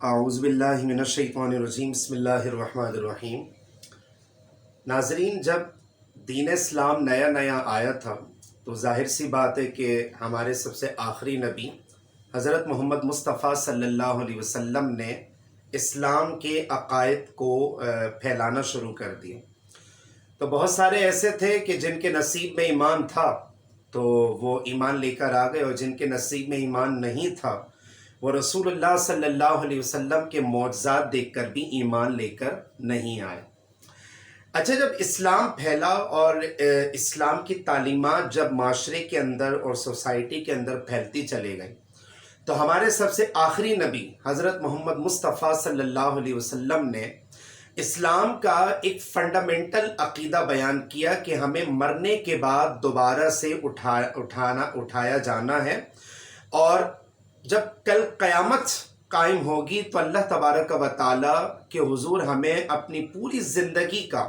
اعوذ باللہ من الشیطان الرجیم بسم اللہ الرحمن الرحیم۔ ناظرین، جب دین اسلام نیا آیا تھا تو ظاہر سی بات ہے کہ ہمارے سب سے آخری نبی حضرت محمد مصطفیٰ صلی اللہ علیہ وسلم نے اسلام کے عقائد کو پھیلانا شروع کر دیے۔ تو بہت سارے ایسے تھے کہ جن کے نصیب میں ایمان تھا تو وہ ایمان لے کر آ گئے، اور جن کے نصیب میں ایمان نہیں تھا وہ رسول اللہ صلی اللہ علیہ وسلم کے معجزات دیکھ کر بھی ایمان لے کر نہیں آئے۔ اچھا، جب اسلام پھیلا اور اسلام کی تعلیمات جب معاشرے کے اندر اور سوسائٹی کے اندر پھیلتی چلے گئی تو ہمارے سب سے آخری نبی حضرت محمد مصطفیٰ صلی اللہ علیہ وسلم نے اسلام کا ایک فنڈامنٹل عقیدہ بیان کیا کہ ہمیں مرنے کے بعد دوبارہ سے اٹھایا جانا ہے، اور جب کل قیامت قائم ہوگی تو اللہ تبارک و تعالیٰ کے حضور ہمیں اپنی پوری زندگی کا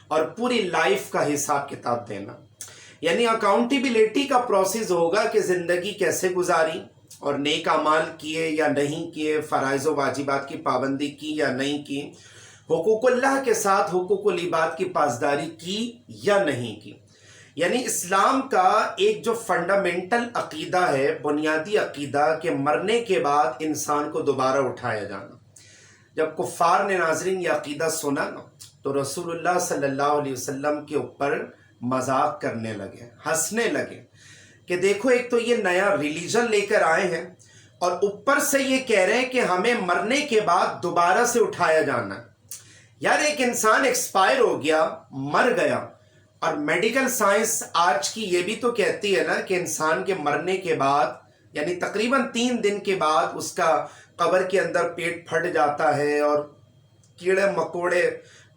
اور پوری لائف کا حساب کتاب دینا، یعنی اکاؤنٹیبلٹی کا پروسیس ہوگا کہ زندگی کیسے گزاری اور نیک اعمال کیے یا نہیں کیے، فرائض و واجبات کی پابندی کی یا نہیں کی، حقوق اللہ کے ساتھ حقوق العباد کی پاسداری کی یا نہیں کی۔ یعنی اسلام کا ایک جو فنڈامنٹل عقیدہ ہے، بنیادی عقیدہ، کہ مرنے کے بعد انسان کو دوبارہ اٹھایا جانا۔ جب کفار نے ناظرین یہ عقیدہ سنا نا تو رسول اللہ صلی اللہ علیہ وسلم کے اوپر مذاق کرنے لگے، ہنسنے لگے کہ دیکھو، ایک تو یہ نیا ریلیجن لے کر آئے ہیں اور اوپر سے یہ کہہ رہے ہیں کہ ہمیں مرنے کے بعد دوبارہ سے اٹھایا جانا ہے۔ یار، ایک انسان ایکسپائر ہو گیا، مر گیا، اور میڈیکل سائنس آج کی یہ بھی تو کہتی ہے نا کہ انسان کے مرنے کے بعد یعنی تقریباً 3 دن کے بعد اس کا قبر کے اندر پیٹ پھٹ جاتا ہے اور کیڑے مکوڑے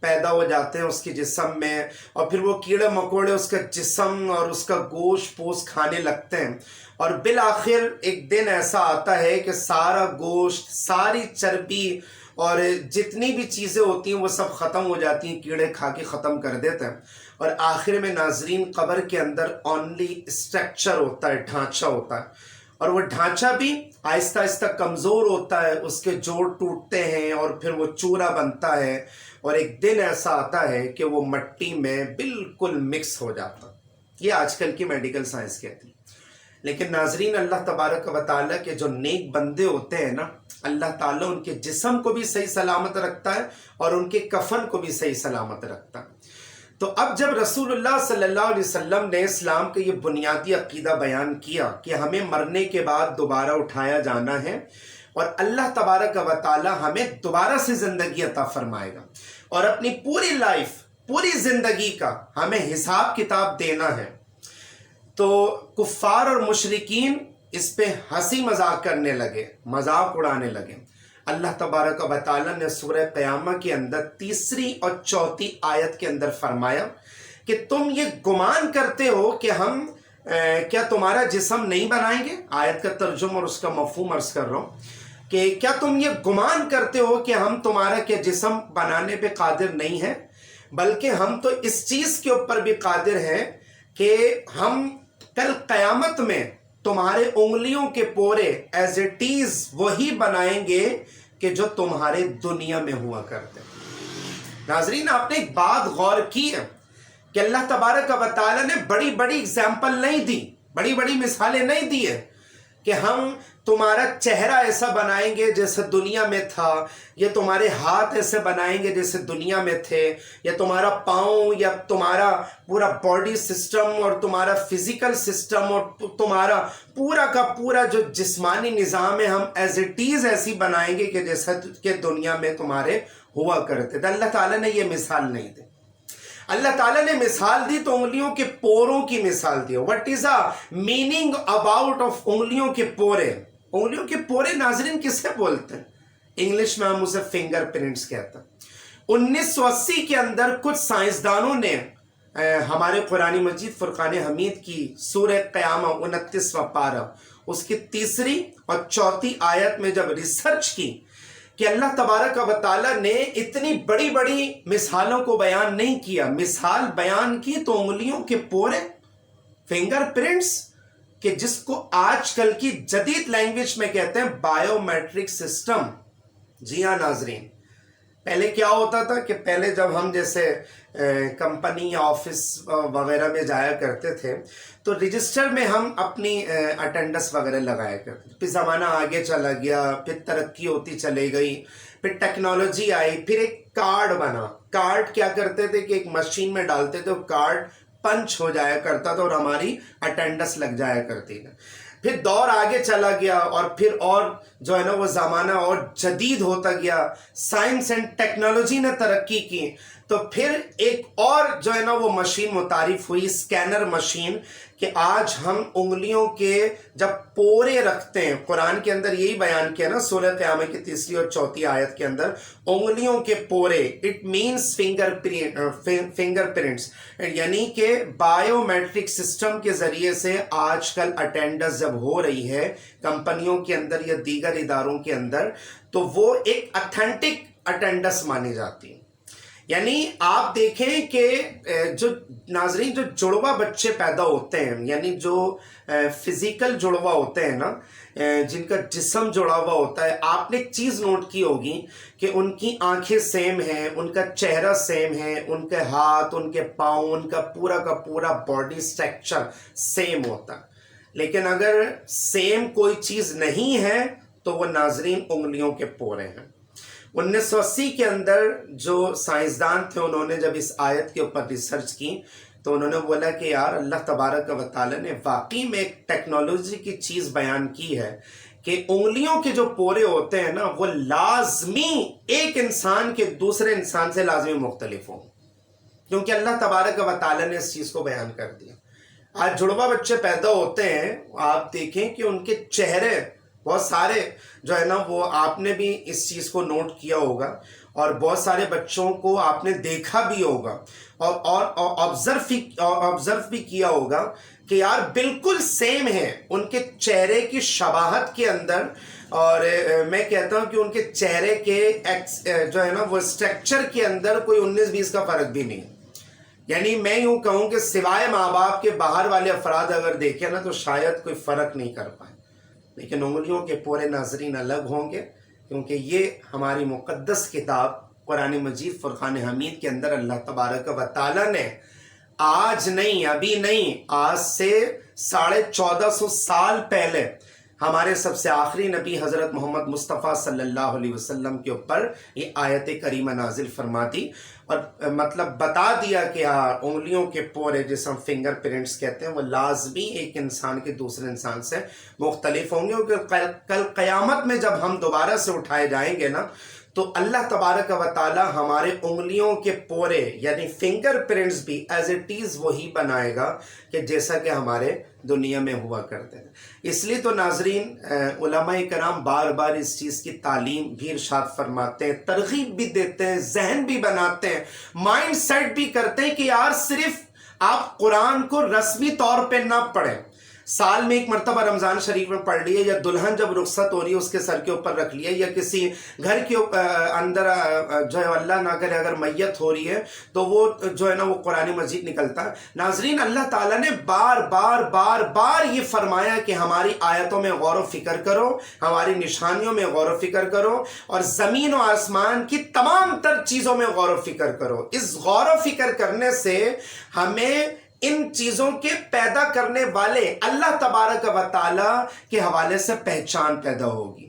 پیدا ہو جاتے ہیں اس کے جسم میں، اور پھر وہ کیڑے مکوڑے اس کا جسم اور اس کا گوشت پوست کھانے لگتے ہیں، اور بالآخر ایک دن ایسا آتا ہے کہ سارا گوشت، ساری چربی اور جتنی بھی چیزیں ہوتی ہیں وہ سب ختم ہو جاتی ہیں، کیڑے کھا کے ختم کر دیتے ہیں، اور آخر میں ناظرین قبر کے اندر اونلی اسٹرکچر ہوتا ہے، ڈھانچہ ہوتا ہے، اور وہ ڈھانچہ بھی آہستہ آہستہ کمزور ہوتا ہے، اس کے جوڑ ٹوٹتے ہیں اور پھر وہ چورا بنتا ہے، اور ایک دن ایسا آتا ہے کہ وہ مٹی میں بالکل مکس ہو جاتا۔ یہ آج کل کی میڈیکل سائنس کہتی ہے۔ لیکن ناظرین، اللہ تبارک و تعالیٰ کے جو نیک بندے ہوتے ہیں نا، اللہ تعالیٰ ان کے جسم کو بھی صحیح سلامت رکھتا ہے اور ان کے کفن کو بھی صحیح سلامت رکھتا ہے۔ تو اب جب رسول اللہ صلی اللہ علیہ وسلم نے اسلام کا یہ بنیادی عقیدہ بیان کیا کہ ہمیں مرنے کے بعد دوبارہ اٹھایا جانا ہے، اور اللہ تبارک و تعالیٰ ہمیں دوبارہ سے زندگی عطا فرمائے گا، اور اپنی پوری لائف، پوری زندگی کا ہمیں حساب کتاب دینا ہے، تو کفار اور مشرکین اس پہ ہنسی مذاق کرنے لگے، مذاق اڑانے لگے۔ اللہ تبارک و تعالیٰ نے سورہ قیامہ کے اندر 3 اور 4 آیت کے اندر فرمایا کہ تم یہ گمان کرتے ہو کہ ہم کیا تمہارا جسم نہیں بنائیں گے۔ آیت کا ترجمہ اور اس کا مفہوم عرض کر رہا ہوں کہ کیا تم یہ گمان کرتے ہو کہ ہم تمہارا کیا جسم بنانے پہ قادر نہیں ہیں، بلکہ ہم تو اس چیز کے اوپر بھی قادر ہیں کہ ہم کل قیامت میں تمہارے انگلیوں کے پورے ایز اٹ از وہی بنائیں گے کہ جو تمہارے دنیا میں ہوا کرتے۔ ناظرین، آپ نے ایک بات غور کی ہے کہ اللہ تبارک و تعالیٰ نے بڑی بڑی اگزامپل نہیں دی، بڑی بڑی مثالیں نہیں دی ہے کہ ہم تمہارا چہرہ ایسا بنائیں گے جیسے دنیا میں تھا، یا تمہارے ہاتھ ایسے بنائیں گے جیسے دنیا میں تھے، یا تمہارا پاؤں یا تمہارا پورا باڈی سسٹم اور تمہارا فزیکل سسٹم اور تمہارا پورا کا پورا جو جسمانی نظام ہے ہم ایز اٹ از ایسی بنائیں گے کہ جیسا کہ دنیا میں تمہارے ہوا کرتے تھے۔ اللہ تعالیٰ نے یہ مثال نہیں دی۔ اللہ تعالیٰ نے مثال دی تو انگلیوں کے پوروں کی مثال دی۔ What is a meaning about of انگلیوں کے پورے؟ انگلیوں کے پورے ناظرین کسے بولتے ہیں؟ انگلش میں ہم اسے فنگر پرنٹس کہتے ہیں۔ 1980 کے اندر کچھ سائنسدانوں نے ہمارے قرآن مجید فرقان حمید کی سورہ قیامہ 29واں پارہ اس کی 3 اور 4 آیت میں جب ریسرچ کی کہ اللہ تبارک و تعالیٰ نے اتنی بڑی بڑی مثالوں کو بیان نہیں کیا، مثال بیان کی تو انگلیوں کے پورے، فنگر پرنٹس، کہ جس کو آج کل کی جدید لینگویج میں کہتے ہیں بائیو میٹرک سسٹم، جی ہاں ناظرین، پہلے کیا ہوتا تھا کہ پہلے جب ہم جیسے کمپنی یا آفس وغیرہ میں جایا کرتے تھے تو رجسٹر میں ہم اپنی اٹینڈنس وغیرہ لگایا کرتے تھے. پھر زمانہ آگے چلا گیا، پھر ترقی ہوتی چلے گئی، پھر ٹیکنالوجی آئی، پھر ایک کارڈ بنا. کارڈ کیا کرتے تھے کہ ایک مشین میں ڈالتے تھے، کارڈ پنچ ہو جایا کرتا تھا اور ہماری اٹینڈنس لگ جایا کرتی تھی. پھر دور آگے چلا گیا اور پھر اور جو ہے نا وہ زمانہ اور جدید ہوتا گیا، سائنس اینڈ ٹیکنالوجی نے ترقی کی، تو پھر ایک اور جو ہے نا وہ مشین متعارف ہوئی، اسکینر مشین، کہ آج ہم انگلیوں کے جب پورے رکھتے ہیں، قرآن کے اندر یہی بیان کیا نا سورہ قیامہ کی 3 اور 4 آیت کے اندر، انگلیوں کے پورے، اٹ مینس فنگر پرنٹس، یعنی کہ بایو میٹرک سسٹم کے ذریعے سے آج کل اٹینڈنس جب ہو رہی ہے کمپنیوں کے اندر یا دیگر اداروں کے اندر، تو وہ ایک اتھینٹک اٹینڈنس مانی جاتی ہے. یعنی آپ دیکھیں کہ جو ناظرین جو جڑواں بچے پیدا ہوتے ہیں، یعنی جو فزیکل جڑواں ہوتے ہیں نا، جن کا جسم جڑا ہوا ہوتا ہے، آپ نے ایک چیز نوٹ کی ہوگی کہ ان کی آنکھیں سیم ہیں، ان کا چہرہ سیم ہے، ان کے ہاتھ، ان کے پاؤں، ان کا پورا باڈی اسٹرکچر سیم ہوتا ہے. لیکن اگر سیم کوئی چیز نہیں ہے تو وہ ناظرین انگلیوں کے پورے ہیں. 1980 کے اندر جو سائنسدان تھے، انہوں نے جب اس آیت کے اوپر ریسرچ کی تو انہوں نے بولا کہ یار اللہ تبارک و تعالیٰ نے واقعی میں ایک ٹیکنالوجی کی چیز بیان کی ہے کہ انگلیوں کے جو پورے ہوتے ہیں نا وہ لازمی ایک انسان کے دوسرے انسان سے لازمی مختلف ہوں، کیونکہ اللہ تبارک و تعالیٰ نے اس چیز کو بیان کر دیا. آج جڑواں بچے پیدا ہوتے ہیں، آپ دیکھیں کہ ان کے چہرے بہت سارے جو ہے نا وہ آپ نے بھی اس چیز کو نوٹ کیا ہوگا، اور بہت سارے بچوں کو آپ نے دیکھا بھی ہوگا اور آبزرو بھی کیا ہوگا کہ یار بالکل سیم ہے ان کے چہرے کی شباہت کے اندر. اور میں کہتا ہوں کہ ان کے چہرے کے جو ہے نا وہ اسٹرکچر کے اندر کوئی 19-20 کا فرق بھی نہیں. یعنی میں یوں کہوں کہ سوائے ماں باپ کے باہر والے افراد اگر دیکھیں نا تو شاید کوئی فرق نہیں کر پائے، لیکن انگلیوں کے پورے ناظرین الگ ہوں گے، کیونکہ یہ ہماری مقدس کتاب قرآن مجید فرقان حمید کے اندر اللہ تبارک و تعالیٰ نے آج نہیں، ابھی نہیں، آج سے 1450 سال پہلے ہمارے سب سے آخری نبی حضرت محمد مصطفیٰ صلی اللہ علیہ وسلم کے اوپر یہ آیت کریمہ نازل فرما دی، اور مطلب بتا دیا کہ انگلیوں کے پورے جسے ہم فنگر پرنٹس کہتے ہیں وہ لازمی ایک انسان کے دوسرے انسان سے مختلف ہوں گے، کیونکہ کل قیامت میں جب ہم دوبارہ سے اٹھائے جائیں گے نا تو اللہ تبارک و تعالی ہمارے انگلیوں کے پورے یعنی فنگر پرنٹس بھی ایز اٹ از وہی بنائے گا کہ جیسا کہ ہمارے دنیا میں ہوا کرتے ہیں. اس لیے تو ناظرین علماء کرام بار بار اس چیز کی تعلیم بھی ارشاد فرماتے ہیں، ترغیب بھی دیتے ہیں، ذہن بھی بناتے ہیں، مائنڈ سیٹ بھی کرتے ہیں کہ یار صرف آپ قرآن کو رسمی طور پہ نہ پڑھیں، سال میں ایک مرتبہ رمضان شریف میں پڑھ لیے، یا دلہن جب رخصت ہو رہی ہے اس کے سر کے اوپر رکھ لیے، یا کسی گھر کے اندر جو ہے اللہ نہ کرے اگر میت ہو رہی ہے تو وہ جو ہے نا وہ قرآن مجید نکلتا ہے. ناظرین اللہ تعالیٰ نے بار بار بار بار یہ فرمایا کہ ہماری آیتوں میں غور و فکر کرو، ہماری نشانیوں میں غور و فکر کرو، اور زمین و آسمان کی تمام تر چیزوں میں غور و فکر کرو. اس غور و فکر کرنے سے ہمیں ان چیزوں کے پیدا کرنے والے اللہ تبارک و تعالی کے حوالے سے پہچان پیدا ہوگی.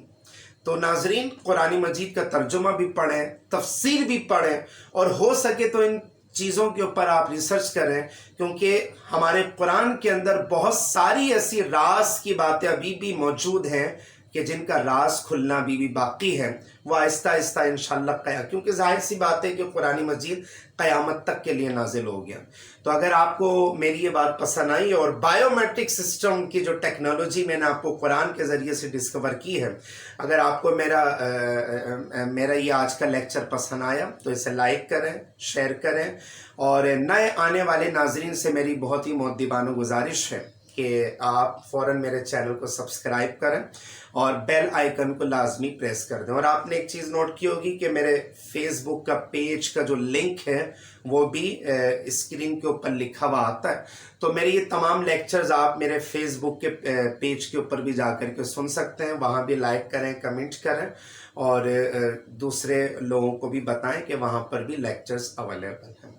تو ناظرین قرآن مجید کا ترجمہ بھی پڑھیں، تفسیر بھی پڑھیں، اور ہو سکے تو ان چیزوں کے اوپر آپ ریسرچ کریں، کیونکہ ہمارے قرآن کے اندر بہت ساری ایسی راز کی باتیں ابھی بھی موجود ہیں کہ جن کا راز کھلنا بھی باقی ہے. وہ آہستہ آہستہ انشاءاللہ کیونکہ ظاہر سی بات ہے کہ قرآن مجید قیامت تک کے لیے نازل ہو گیا. تو اگر آپ کو میری یہ بات پسند آئی اور بایو میٹرک سسٹم کی جو ٹیکنالوجی میں نے آپ کو قرآن کے ذریعے سے ڈسکور کی ہے، اگر آپ کو میرا یہ آج کا لیکچر پسند آیا تو اسے لائک کریں، شیئر کریں، اور نئے آنے والے ناظرین سے میری بہت ہی مؤدبانہ گزارش ہے کہ آپ فوراً میرے چینل کو سبسکرائب کریں اور بیل آئیکن کو لازمی پریس کر دیں. اور آپ نے ایک چیز نوٹ کی ہوگی کہ میرے فیس بک کا پیج کا جو لنک ہے وہ بھی اسکرین کے اوپر لکھا ہوا آتا ہے. تو میرے یہ تمام لیکچرز آپ میرے فیس بک کے پیج کے اوپر بھی جا کر کے سن سکتے ہیں. وہاں بھی لائک کریں، کمنٹ کریں اور دوسرے لوگوں کو بھی بتائیں کہ وہاں پر بھی لیکچرز اویلیبل ہیں.